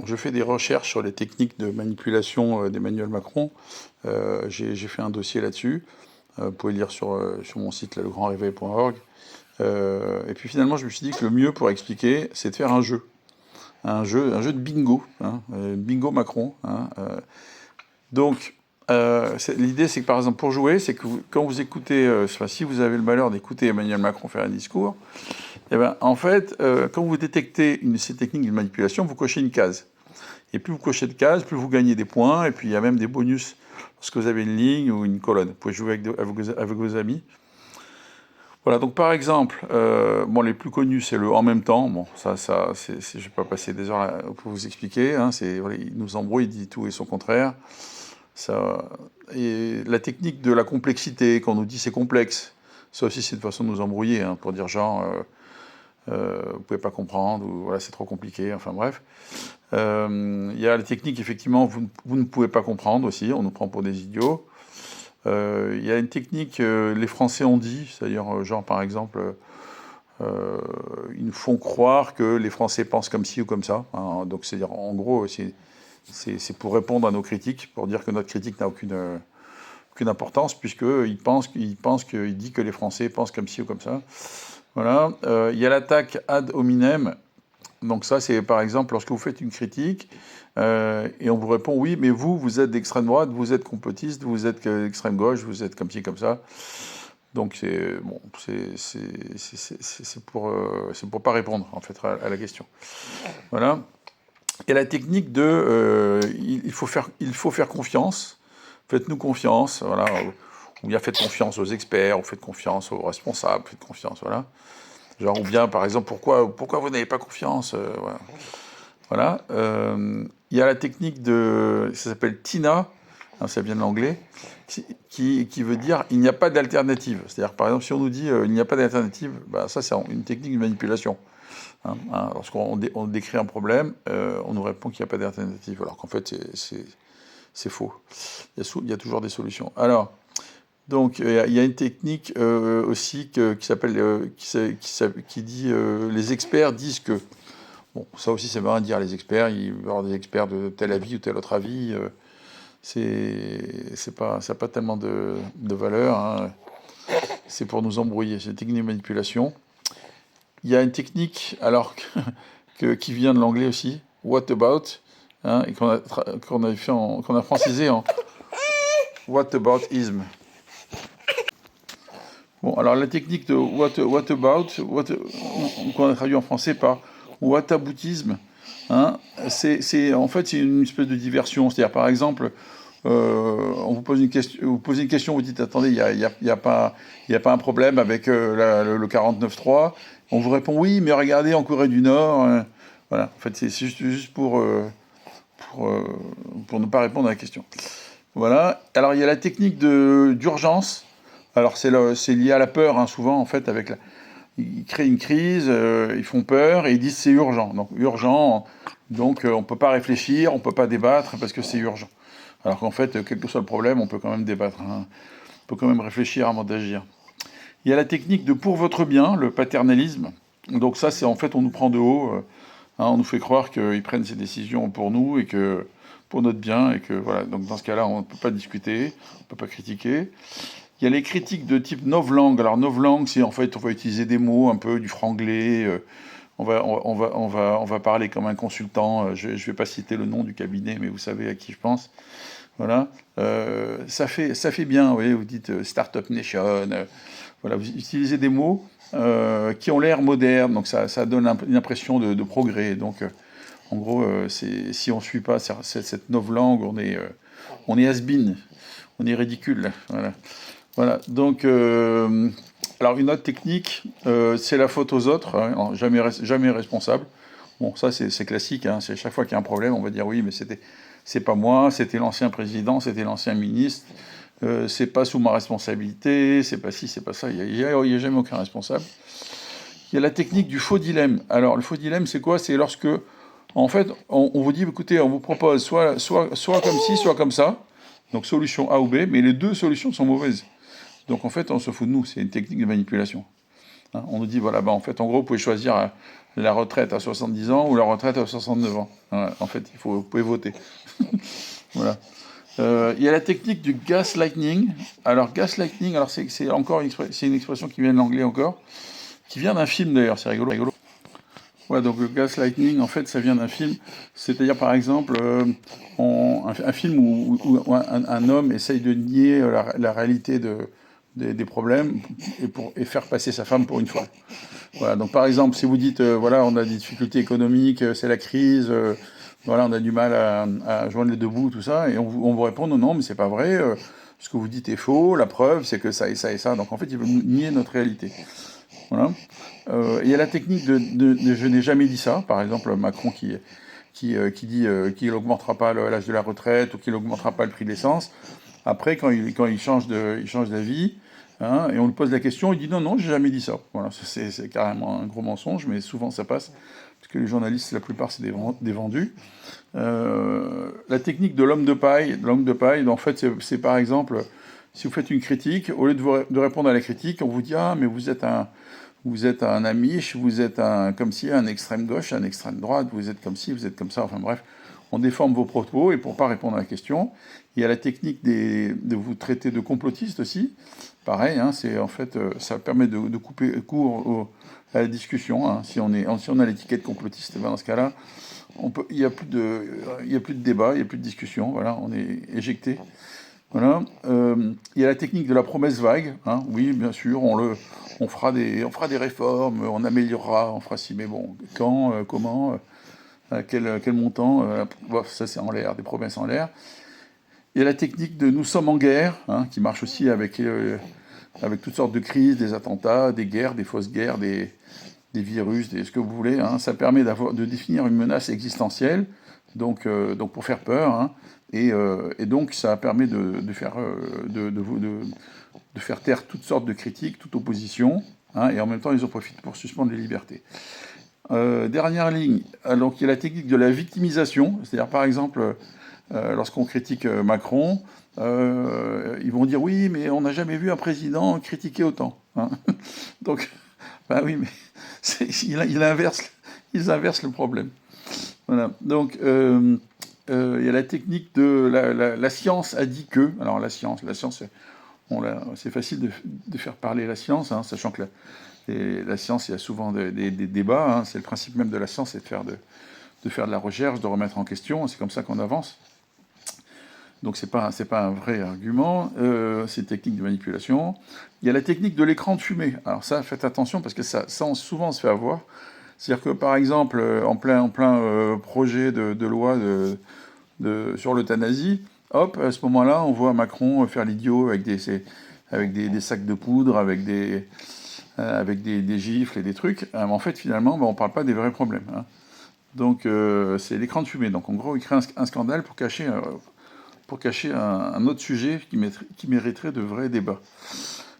Je fais des recherches sur les techniques de manipulation d'Emmanuel Macron. J'ai fait un dossier là-dessus. Vous pouvez lire sur mon site, là, legrandréveil.org. Et puis finalement, je me suis dit que le mieux pour expliquer, c'est de faire un jeu. Un jeu de bingo. Bingo Macron. Donc, l'idée, c'est que par exemple, pour jouer, c'est que quand vous écoutez, si vous avez le malheur d'écouter Emmanuel Macron faire un discours, eh ben, en fait, quand vous détectez ces techniques de manipulation, vous cochez une case. Et plus vous cochez de cases, plus vous gagnez des points, et puis il y a même des bonus lorsque vous avez une ligne ou une colonne. Vous pouvez jouer avec vos amis. Voilà, donc par exemple, les plus connus, c'est le en même temps. Bon, je ne vais pas passer des heures là pour vous expliquer. Voilà, il nous embrouille, il dit tout et son contraire. Et la technique de la complexité, quand on nous dit c'est complexe, ça aussi c'est une façon de nous embrouiller, pour dire genre, vous pouvez pas comprendre, ou voilà, c'est trop compliqué, enfin bref. Il y a la technique, effectivement, vous ne pouvez pas comprendre aussi, on nous prend pour des idiots. Il y a une technique, les Français ont dit, c'est-à-dire, genre par exemple, ils nous font croire que les Français pensent comme ci ou comme ça. Donc c'est-à-dire, en gros, c'est pour répondre à nos critiques, pour dire que notre critique n'a aucune importance, puisqu'il dit que les Français pensent comme ci ou comme ça. Voilà. Il y a l'attaque ad hominem. Donc ça, c'est par exemple lorsque vous faites une critique et on vous répond oui, mais vous êtes d'extrême droite, vous êtes complotiste, vous êtes d'extrême gauche, vous êtes comme ci comme ça. Donc c'est pour pas répondre en fait à la question. Voilà. Et la technique de il faut faire confiance. Faites-nous confiance. Voilà. Ou bien faites confiance aux experts, ou faites confiance aux responsables, faites confiance. Voilà. Genre, ou bien, par exemple, pourquoi vous n'avez pas confiance Voilà. Il y a la technique ça s'appelle TINA, ça vient de l'anglais, qui veut dire il n'y a pas d'alternative. C'est-à-dire, par exemple, si on nous dit il n'y a pas d'alternative, ça, c'est une technique de manipulation. Lorsqu'on décrit un problème, on nous répond qu'il n'y a pas d'alternative, alors qu'en fait, c'est faux. Il y a toujours des solutions. Alors, donc, il y a une technique aussi qui s'appelle, qui dit, les experts disent que. Bon, ça aussi, c'est bien à dire, les experts. Il va y avoir des experts de tel avis ou tel autre avis. Ça n'a pas tellement de valeur. C'est pour nous embrouiller. C'est une technique de manipulation. Il y a une technique, alors, qui vient de l'anglais aussi, what about, et qu'on a francisé en what about ism. Bon, alors la technique de what about, qu'on a traduit en français par whataboutisme, c'est en fait c'est une espèce de diversion. C'est-à-dire, par exemple, on vous pose une question, vous dites attendez, il y a pas un problème avec le 49.3. On vous répond oui, mais regardez en Corée du Nord. Voilà, en fait c'est juste pour ne pas répondre à la question. Voilà. Alors il y a la technique d'urgence. Alors c'est lié à la peur, souvent en fait, ils créent une crise, ils font peur et ils disent c'est urgent. Donc urgent, donc on peut pas réfléchir, on peut pas débattre parce que c'est urgent. Alors qu'en fait, quel que soit le problème, on peut quand même débattre, on peut quand même réfléchir avant d'agir. Il y a la technique de pour votre bien, le paternalisme. Donc ça, c'est en fait on nous prend de haut, on nous fait croire qu'ils prennent ces décisions pour nous et que pour notre bien et que voilà. Donc dans ce cas-là, on ne peut pas discuter, on ne peut pas critiquer. Il y a les critiques de type novlangue. Alors novlangue, c'est en fait on va utiliser des mots un peu du franglais. On va parler comme un consultant. Je vais pas citer le nom du cabinet, mais vous savez à qui je pense. Voilà. Ça fait bien. Vous voyez, vous dites Startup Nation. Voilà, vous utilisez des mots qui ont l'air modernes. Donc ça donne une impression de progrès. Donc en gros, si on ne suit pas cette novlangue, on est has-been. On est ridicule. Voilà. Voilà, donc, alors une autre technique, c'est la faute aux autres, jamais responsable. Bon, ça c'est classique, c'est chaque fois qu'il y a un problème, on va dire oui, mais c'est pas moi, c'était l'ancien président, c'était l'ancien ministre, c'est pas sous ma responsabilité, c'est pas ci, c'est pas ça, il y a jamais aucun responsable. Il y a la technique du faux dilemme. Alors le faux dilemme, c'est quoi? C'est lorsque, en fait, on vous dit, écoutez, on vous propose soit comme ci, soit comme ça, donc solution A ou B, mais les deux solutions sont mauvaises. Donc en fait, on se fout de nous, c'est une technique de manipulation. On nous dit, voilà, en fait, en gros, vous pouvez choisir la retraite à 70 ans ou la retraite à 69 ans. Voilà, en fait, vous pouvez voter. Voilà. Il y a la technique du gaslighting. Alors, gaslighting, alors c'est encore c'est une expression qui vient de l'anglais encore, qui vient d'un film d'ailleurs, c'est rigolo. Ouais, donc le gaslighting, en fait, ça vient d'un film. C'est-à-dire, par exemple, un film où un homme essaye de nier la réalité des problèmes et faire passer sa femme pour une folle. Voilà, donc par exemple, si vous dites, voilà, on a des difficultés économiques, c'est la crise, voilà, on a du mal à joindre les deux bouts, tout ça, et on vous répond, non, non, mais c'est pas vrai, ce que vous dites est faux, la preuve, c'est que ça et ça et ça. Donc en fait, ils veulent nier notre réalité. Voilà. Il y a la technique de je n'ai jamais dit ça, par exemple, Macron qui dit qu'il n'augmentera pas l'âge de la retraite ou qu'il n'augmentera pas le prix de l'essence. Après, quand il change d'avis, hein, et on lui pose la question, il dit non, non, j'ai jamais dit ça. Voilà, c'est carrément un gros mensonge, mais souvent ça passe, parce que les journalistes, la plupart, c'est des vendus. La technique de l'homme de paille, en fait, c'est par exemple, si vous faites une critique, au lieu de répondre à la critique, on vous dit ah, mais vous êtes un amiche, vous êtes comme si un extrême gauche, un extrême droite, vous êtes comme ci, vous êtes comme ça, enfin bref, on déforme vos propos et pour pas répondre à la question. Il y a la technique de vous traiter de complotiste aussi. Pareil, hein, c'est en fait, ça permet de couper court à la discussion. Hein. Si on a l'étiquette complotiste, ben dans ce cas-là, il n'y a plus de débat, il n'y a plus de discussion. Voilà, on est éjecté. Voilà. Il y a la technique de la promesse vague. Hein. Oui, bien sûr, on fera des réformes, on améliorera, on fera ci, mais bon, quand, comment, à quel montant, ça c'est en l'air, des promesses en l'air. Il y a la technique de nous sommes en guerre, hein, qui marche aussi avec toutes sortes de crises, des attentats, des guerres, des fausses guerres, des virus, ce que vous voulez. Hein. Ça permet de définir une menace existentielle, donc pour faire peur, hein, et donc ça permet de faire taire toutes sortes de critiques, toute opposition, hein, et en même temps ils en profitent pour suspendre les libertés. Dernière ligne, donc il y a la technique de la victimisation, c'est-à-dire par exemple, lorsqu'on critique Macron, ils vont dire oui, mais on n'a jamais vu un président critiquer autant. Hein. Donc, bah oui, mais ils inversent le problème. Voilà. Donc, il y a la technique de la science a dit que. Alors la science, c'est facile de faire parler la science, hein, sachant que la science, il y a souvent des débats. Hein, c'est le principe même de la science, c'est de faire de la recherche, de remettre en question. C'est comme ça qu'on avance. Donc c'est pas un vrai argument. C'est une technique de manipulation. Il y a la technique de l'écran de fumée. Alors ça, faites attention parce que souvent on se fait avoir. C'est-à-dire que par exemple, en plein projet de loi sur l'euthanasie, hop, à ce moment-là, on voit Macron faire l'idiot avec des sacs de poudre, avec des gifles et des trucs. En fait, finalement, on ne parle pas des vrais problèmes. Hein. Donc, c'est l'écran de fumée. Donc, en gros, il crée un scandale pour cacher un autre sujet qui mériterait de vrais débats.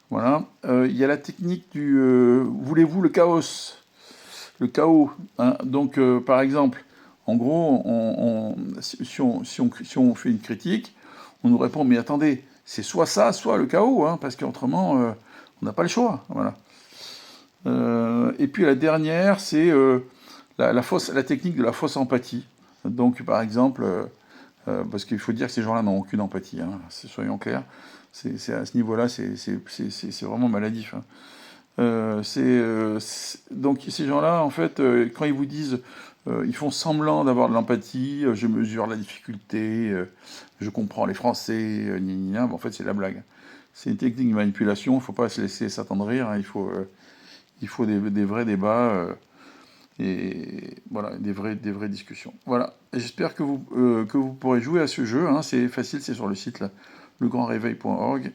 Voilà. Il y a la technique du voulez-vous le chaos? Le chaos. Hein. Donc, par exemple, en gros, si on fait une critique, on nous répond mais attendez, c'est soit ça, soit le chaos, hein, parce qu'autrement, on n'a pas le choix. Voilà. Et puis la dernière, c'est la technique de la fausse empathie. Donc, par exemple, parce qu'il faut dire que ces gens-là n'ont aucune empathie, hein, soyons clairs. C'est à ce niveau-là, c'est vraiment maladif. Hein. Donc ces gens-là, en fait, quand ils vous disent, ils font semblant d'avoir de l'empathie, je mesure la difficulté, je comprends les Français, en fait c'est la blague. C'est une technique de manipulation, il ne faut pas se laisser s'attendrir, hein, il faut des vrais débats, et voilà, des vraies discussions. Voilà, j'espère que vous pourrez jouer à ce jeu, hein, c'est facile, c'est sur le site là, legrandsréveil.org.